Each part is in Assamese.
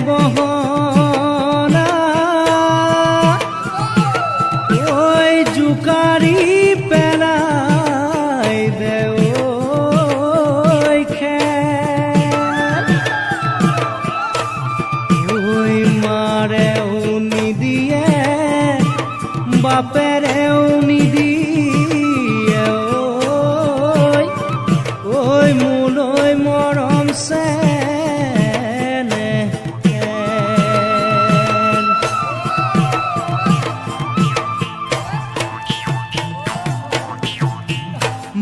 বহনা ঐ জোকাৰি পেলাই দে ঐ খেল ঐ মাৰেও নিদিয়ে বাপেৰেও নিদিয়ে ঐ মোলৈ মৰম চেনেহ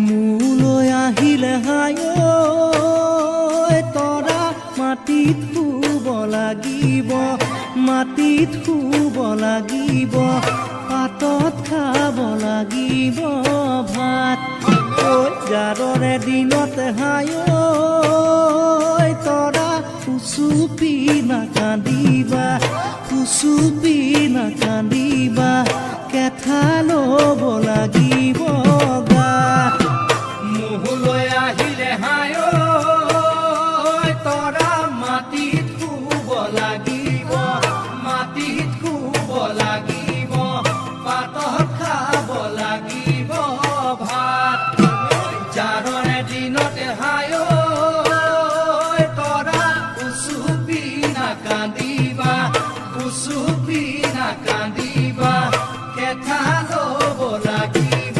মোলৈ আহিলে হায় তৰা মাটিত শুব লাগিব মাটিত শুব লাগিব পাতত খাব লাগিব ভাত ঐ জাৰৰে দিনত হায় তৰা উচুপি নাকান্দিবা উচুপি নাকান্দিবা কেথা ল'ব লাগিব গাত মোলৈ আহিলে হায় তৰা মাটিত শুব লাগিব মাটিত শুব লাগিব পাতত খাব লাগিব ভাত জাৰৰে দিনত হায় তৰা উচুপি নাকান্দিবা উচুপি নাকান্দিবা কেথা ল'ব লাগিব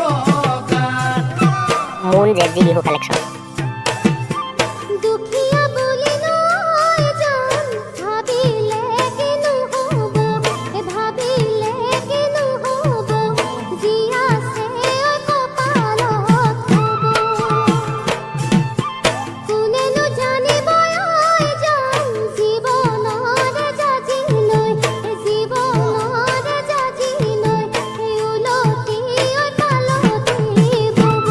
গাত মূল জেজি বিহু কালেকশ্যন দুখীয়া বুলি নয় জান ভাবিলে কিনো হ'ব ভাবিলে কিনো হ'ব যি আছে কপালত হ'ব কোনেনো জানিব জান জীৱনৰ জাজি লৈ উলটি পালতি বব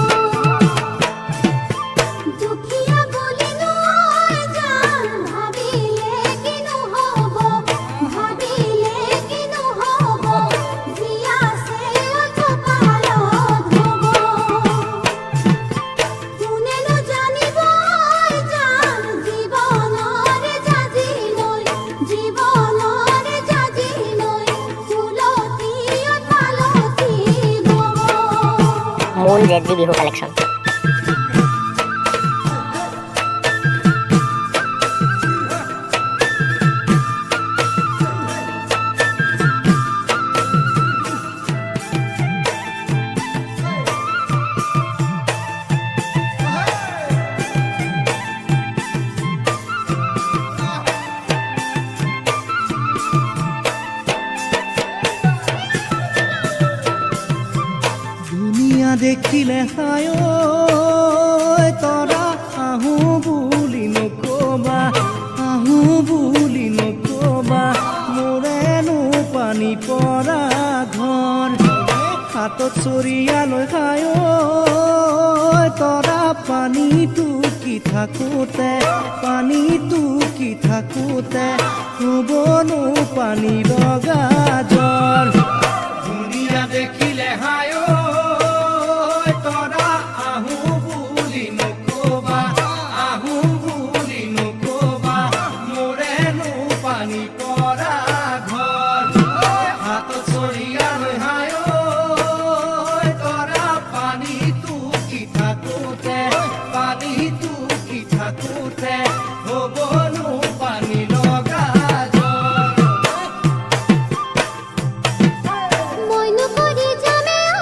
দুখীয়া বুলি নয় জান ভাবিলে কিনো হ'ব ভাবিলে কিনো হ'ব যি আছে কপালত হ'ব কোনেনো জানিব জান জীৱনৰ জাজি লৈ উলটি পালতি বব মূল জেজি বিহু কালেকশ্যন দুনিয়া দেখিলে হায় তৰা আহো বুলি নকবা আহো বুলি নকবা মোৰেনো পানী পৰা ঘৰ হাতত চৰিয়ালৈ খায় তৰা পানীটো কি থাকোঁতে হ'বনো পানী লগা জ্বৰ দুনিয়া দেখিলে হায় তৰা আহো বুলি নকবা মোৰেনো পানী পৰা ঘৰ হাতত চৰিয়ালৈ হায় তৰা পানীটো কি থাকোঁতে হ'বনো পানী লগা জ্বৰ মইনো কৰি যামে ঐ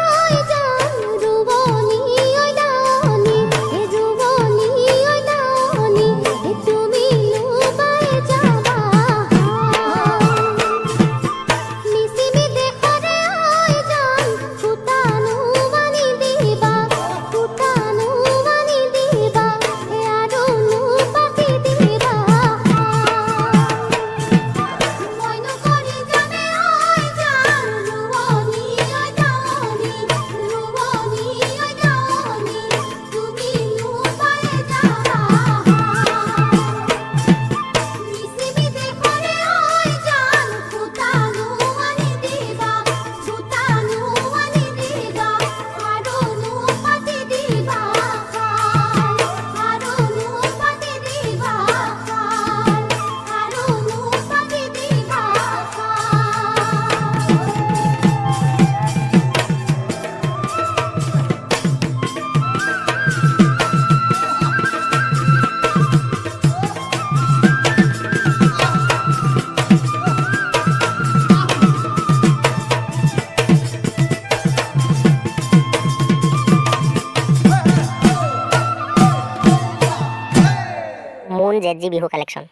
বিহু কালেকশ্যন